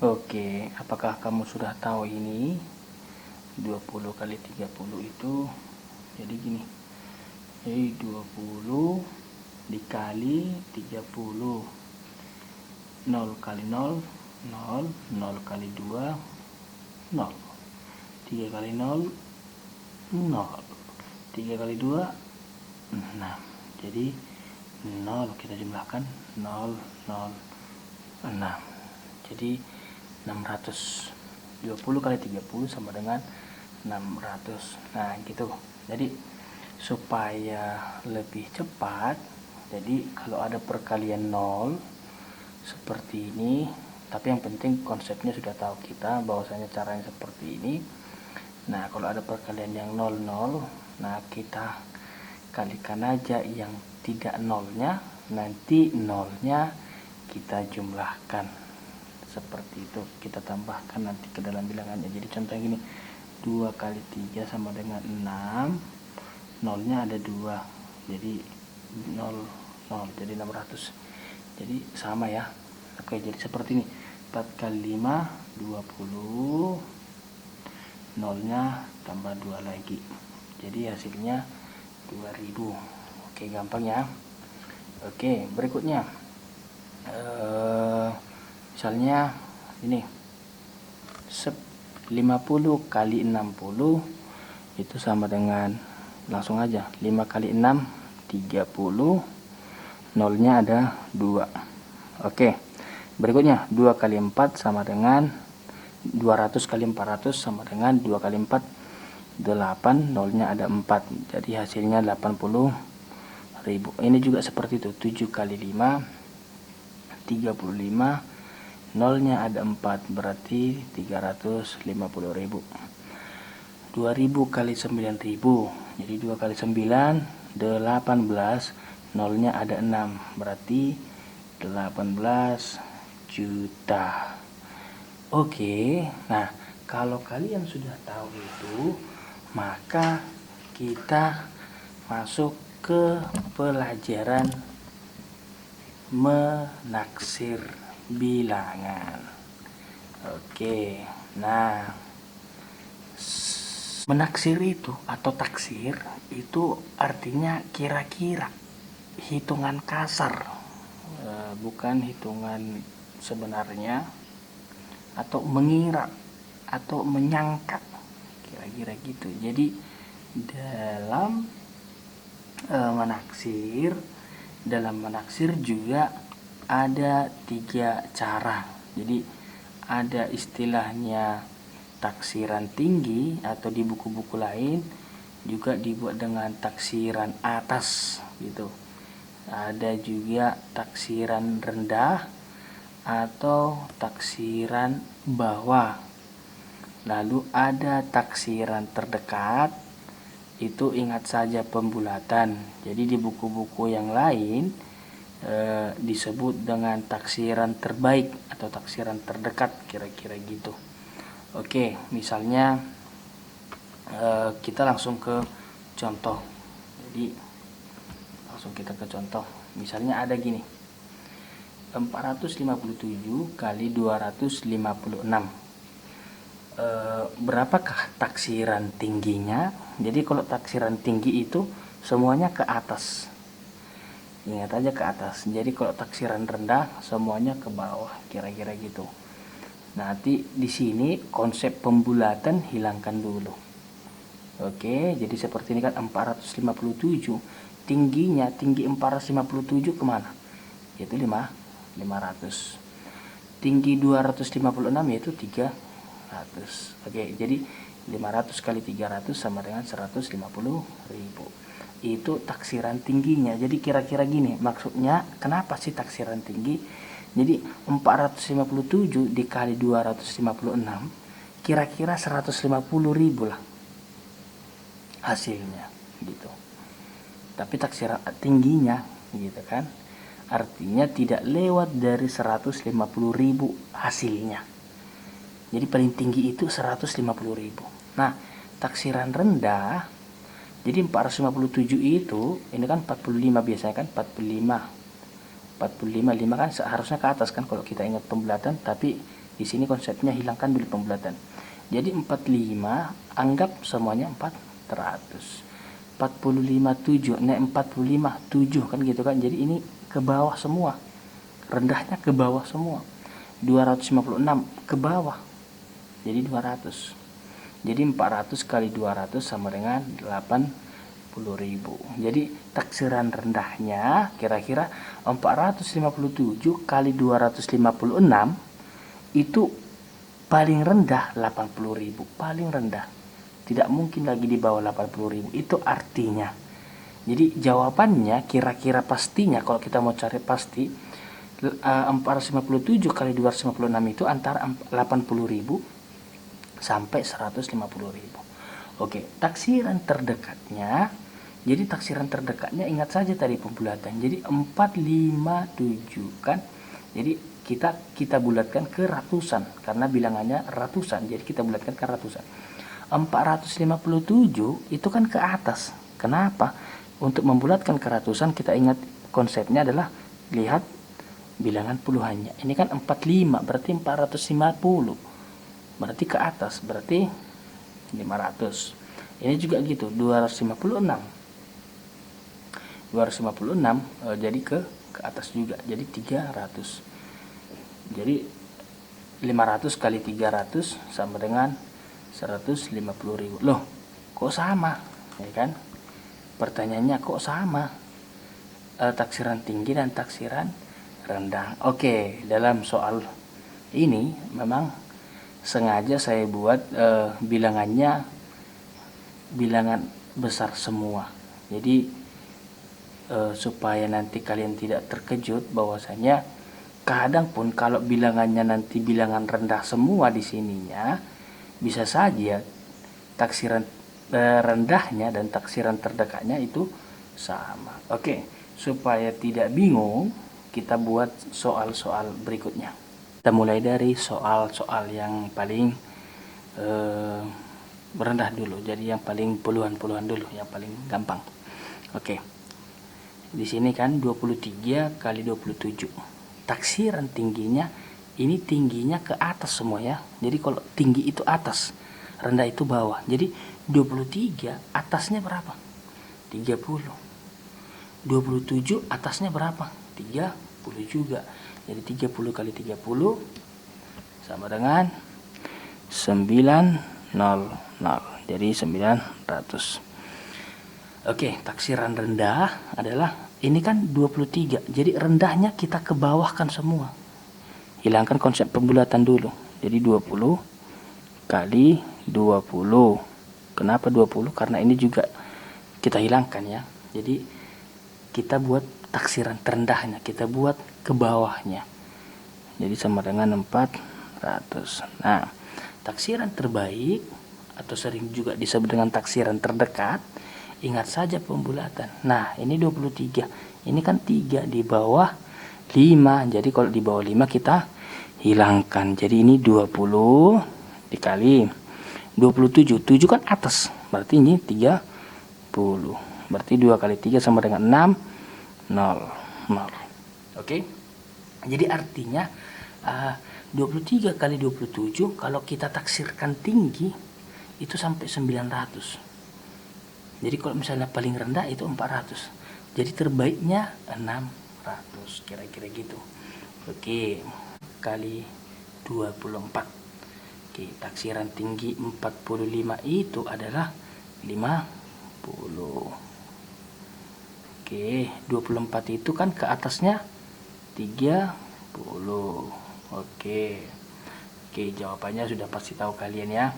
Oke, apakah kamu sudah tahu ini 20 kali 30 itu jadi gini. Jadi 20 dikali 30, 0 kali 0 0, 0 kali 2 0, 3 kali 0 0, 3 kali 2 6. Jadi 0 kita jumlahkan 0 0 6. Jadi 600. 20 kali 30 sama dengan 600. Nah gitu. Jadi supaya lebih cepat, jadi kalau ada perkalian 0 seperti ini, tapi yang penting konsepnya sudah tahu kita bahwasanya caranya seperti ini. Nah kalau ada perkalian yang 0 0, nah kita kalikan aja yang tidak nolnya, nanti nolnya kita jumlahkan seperti itu, kita tambahkan nanti ke dalam bilangannya. Jadi contoh gini, 2 kali 3 sama dengan 6, nolnya ada 2, jadi 0 0, jadi 600. Jadi sama ya. Oke, jadi seperti ini, 4 kali 5 20, nolnya tambah 2 lagi, jadi hasilnya 2000. Oke, gampang ya. Oke, berikutnya misalnya ini 50 kali 60 itu sama dengan, langsung aja, 5 kali 6 30, nolnya ada 2. Oke, berikutnya 2 kali 4 sama dengan 200 kali 400 sama dengan 2 kali 4 8, nolnya ada 4, jadi hasilnya 80.000. Ini juga seperti itu, 7 kali 5 35, nolnya ada 4, berarti 350.000. 2000 kali 9000, jadi 2 kali 9 18, nolnya ada 6, berarti 18 juta. Oke, nah kalau kalian sudah tahu itu, maka kita masuk ke pelajaran menaksir bilangan. Oke, nah menaksir itu atau taksir itu artinya kira-kira, hitungan kasar, bukan hitungan sebenarnya, atau mengira atau menyangka, kira-kira gitu. Jadi dalam menaksir juga ada 3 cara. Jadi ada istilahnya taksiran tinggi, atau di buku-buku lain juga dibuat dengan taksiran atas gitu. Ada juga taksiran rendah atau taksiran bawah. Lalu ada taksiran terdekat, itu ingat saja pembulatan. Jadi di buku-buku yang lain disebut dengan taksiran terbaik atau taksiran terdekat, kira-kira gitu. Oke, misalnya kita langsung ke contoh. Jadi langsung kita ke contoh. Misalnya ada gini, 457 kali 256. Berapakah taksiran tingginya? Jadi kalau taksiran tinggi itu semuanya ke atas, ingat aja ke atas. Jadi kalau taksiran rendah semuanya ke bawah, kira-kira gitu. Nanti di sini konsep pembulatan hilangkan dulu. Oke, jadi seperti ini kan 457, tingginya, tinggi 457 kemana? Yaitu 500. Tinggi 256 yaitu 300. Oke, jadi 500 kali 300 sama dengan 150.000. Itu taksiran tingginya. Jadi kira-kira gini, maksudnya kenapa sih taksiran tinggi? Jadi 457 dikali 256 kira-kira 150.000 lah hasilnya gitu. Tapi taksiran tingginya gitu kan, artinya tidak lewat dari 150.000 hasilnya. Jadi paling tinggi itu 150.000. Nah, taksiran rendah, jadi 457 itu, ini kan 45 biasanya kan, 45 5 kan seharusnya ke atas kan kalau kita ingat pembulatan, tapi Di sini konsepnya hilangkan dulu pembulatan. Jadi 45 anggap semuanya 400. 45 7 naik 45 7 kan gitu kan. Jadi ini ke bawah semua. Rendahnya ke bawah semua. 256 ke bawah. Jadi 200. Jadi 400 kali 200 sama dengan 80.000. Jadi taksiran rendahnya kira-kira 457 kali 256 itu paling rendah 80.000, paling rendah. Tidak mungkin lagi di bawah 80.000. Itu artinya. Jadi jawabannya kira-kira pastinya kalau kita mau cari pasti 457 kali 256 itu antara 80.000 sampai 150.000. Oke, taksiran terdekatnya. Jadi taksiran terdekatnya ingat saja tadi pembulatan. Jadi 457 kan. Jadi kita bulatkan ke ratusan karena bilangannya ratusan. Jadi kita bulatkan ke ratusan. 457 itu kan ke atas. Kenapa? Untuk membulatkan ke ratusan kita ingat konsepnya adalah lihat bilangan puluhannya. Ini kan 45 berarti 450. Berarti ke atas, berarti 500. Ini juga gitu, 256. 256 jadi ke atas juga. Jadi 300. Jadi 500 kali 300 sama dengan 150.000. Loh, kok sama? Ya kan? Pertanyaannya kok sama? Taksiran tinggi dan taksiran rendah. Oke, dalam soal ini memang sengaja saya buat bilangannya bilangan besar semua. Jadi supaya nanti kalian tidak terkejut bahwasanya kadang pun kalau bilangannya nanti bilangan rendah semua di sininya, bisa saja taksiran rendahnya dan taksiran terdekatnya itu sama. Oke, supaya tidak bingung, kita buat soal-soal berikutnya. Kita mulai dari soal-soal yang paling rendah dulu. Jadi yang paling puluhan-puluhan dulu, yang paling gampang. Oke. Di sini kan 23 kali 27. Taksiran tingginya ini tingginya ke atas semua ya. Jadi kalau tinggi itu atas, rendah itu bawah. Jadi 23 atasnya berapa? 30. 27 atasnya berapa? 30 juga. Jadi 30 kali 30 sama dengan 900. Jadi 900. Oke, taksiran rendah adalah ini kan 23. Jadi rendahnya kita ke bawahkan semua. Hilangkan konsep pembulatan dulu. Jadi 20 kali 20. Kenapa 20? Karena ini juga kita hilangkan ya. Jadi kita buat taksiran terendahnya, kita buat ke bawahnya. Jadi sama dengan 400. Nah, taksiran terbaik atau sering juga disebut dengan taksiran terdekat, ingat saja pembulatan. Nah, ini 23. Ini kan 3 di bawah 5. Jadi kalau di bawah 5 kita hilangkan. Jadi ini 20 dikali 27. 7 kan atas. Berarti ini 30. Berarti 2 kali 3 sama dengan 6. 0. Oke. Jadi artinya 23 kali 27 kalau kita taksirkan tinggi itu sampai 900. Jadi kalau misalnya paling rendah itu 400. Jadi terbaiknya 600. Kira-kira gitu. Oke. Kali 24. Oke, taksiran tinggi 45 itu adalah 50. Oke, 24 itu kan ke atasnya 30. Oke. Oke, jawabannya sudah pasti tahu kalian ya.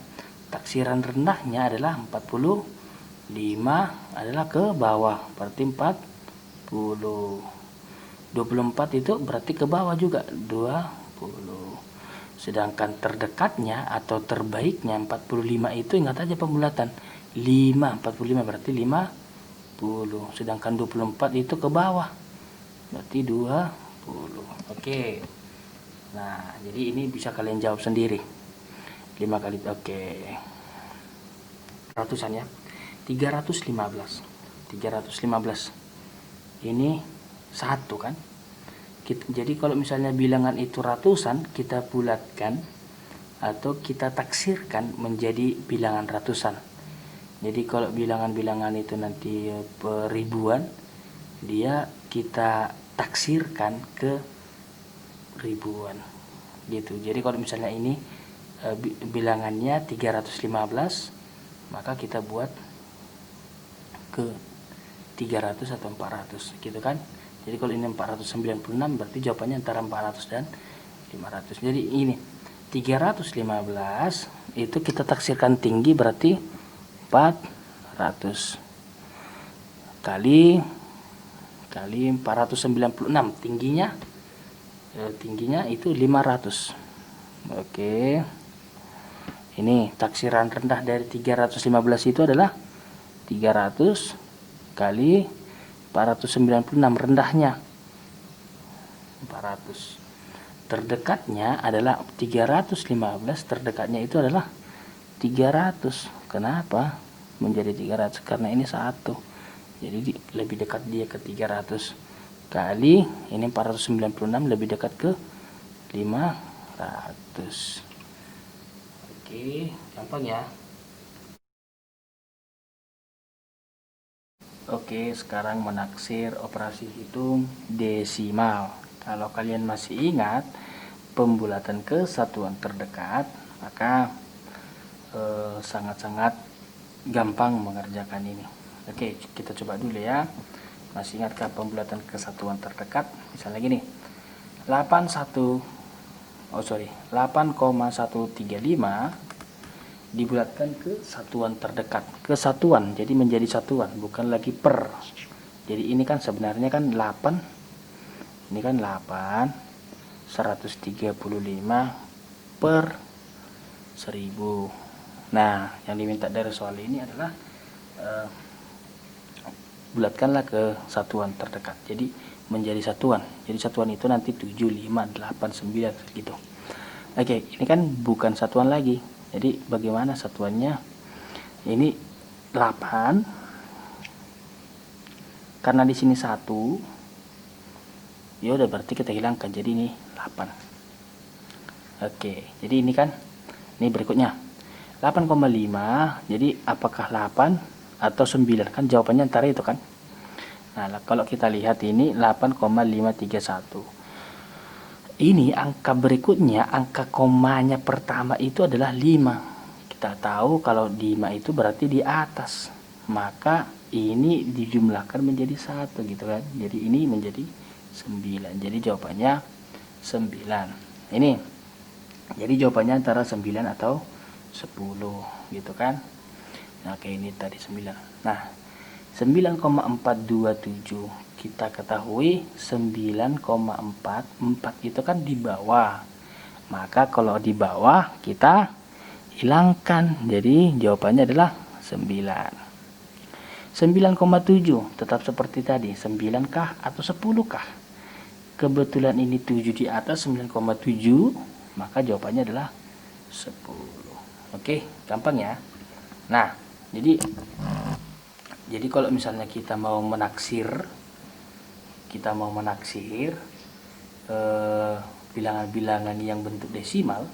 Taksiran rendahnya adalah 40. 5 adalah ke bawah, berarti 40. 24 itu berarti ke bawah juga, 20. Sedangkan terdekatnya atau terbaiknya 45 itu ingat aja pembulatan. 5, 45 berarti 50. Sedangkan 24 itu ke bawah, berarti 20. Oke. Nah, jadi ini bisa kalian jawab sendiri. 5 kali, oke. Ratusan ya. 315. Ini 1 kan. Jadi kalau misalnya bilangan itu ratusan, kita bulatkan atau kita taksirkan menjadi bilangan ratusan. Jadi kalau bilangan-bilangan itu nanti ribuan, dia kita taksirkan ke ribuan gitu. Jadi kalau misalnya ini bilangannya 315, maka kita buat ke 300 atau 400 gitu kan. Jadi kalau ini 496 berarti jawabannya antara 400 dan 500. Jadi ini 315 itu kita taksirkan tinggi berarti 400 kali 496, tingginya itu 500. Oke. Ini taksiran rendah dari 315 itu adalah 300 kali 496, rendahnya 400. Terdekatnya adalah 315, terdekatnya itu adalah 300. Kenapa menjadi 300? Karena ini 1. Jadi lebih dekat dia ke 300 kali ini 496, lebih dekat ke 500. Oke, gampang ya. Oke, sekarang menaksir operasi hitung desimal. Kalau kalian masih ingat pembulatan ke satuan terdekat, maka sangat-sangat gampang mengerjakan ini. Oke, kita coba dulu ya. Masih ingatkah pembulatan ke satuan terdekat? Misalnya gini, 8,135 dibulatkan ke satuan terdekat, ke satuan, jadi menjadi satuan, bukan lagi per. Jadi ini kan sebenarnya kan 8, ini kan 8 135 per 1000. Nah, yang diminta dari soal ini adalah bulatkanlah ke satuan terdekat, jadi menjadi satuan. Jadi satuan itu nanti 7, 5, 8, 9 gitu. Oke, ini kan bukan satuan lagi. Jadi bagaimana satuannya? Ini 8 karena di sini 1. Ya udah, berarti kita hilangkan. Jadi ini 8. Oke, jadi ini kan ini berikutnya 8,5. Jadi apakah 8 atau 9? Kan jawabannya antara itu kan. Nah, kalau kita lihat ini 8,531. Ini angka berikutnya, angka komanya pertama itu adalah 5. Kita tahu kalau 5 itu berarti di atas, maka ini dijumlahkan menjadi 1 gitu kan. Jadi ini menjadi 9. Jadi jawabannya 9. Ini jadi jawabannya antara 9 atau 10 gitu kan. Nah, kayak ini tadi 9. Nah, 9,427 kita ketahui 9,44 itu kan di bawah, maka kalau di bawah kita hilangkan, jadi jawabannya adalah 9. 9,7 tetap seperti tadi, 9 kah atau 10 kah? Kebetulan ini 7 di atas 9,7, maka jawabannya adalah 10. Oke, gampang ya. Nah, jadi kalau misalnya kita mau menaksir bilangan-bilangan yang bentuk desimal,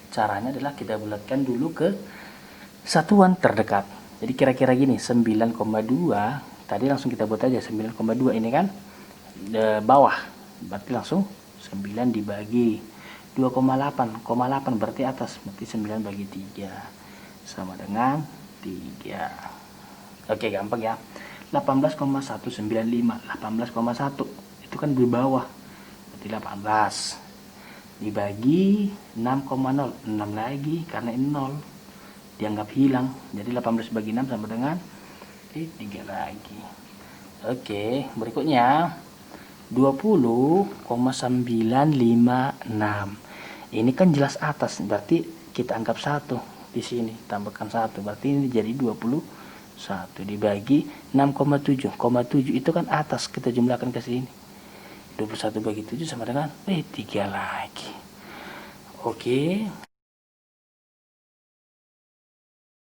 caranya adalah kita bulatkan dulu ke satuan terdekat. Jadi kira-kira gini, 9,2 tadi langsung kita buat aja 9,2, ini kan bawah, berarti langsung 9 dibagi 2,8, 8 berarti atas, berarti 9 bagi 3 sama dengan 3. Oke, gampang ya. 18,195, 18,1 itu kan di bawah, berarti 18 dibagi 6,0, 6 lagi karena ini 0 dianggap hilang, jadi 18 bagi 6 sama dengan 3 lagi. Oke, berikutnya 20,956. Ini kan jelas atas, berarti kita anggap 1 di sini, tambahkan 1, berarti ini jadi 21 dibagi 6,7. 7 itu kan atas, kita jumlahkan ke sini. 21 bagi 7 sama dengan 3 lagi. Oke.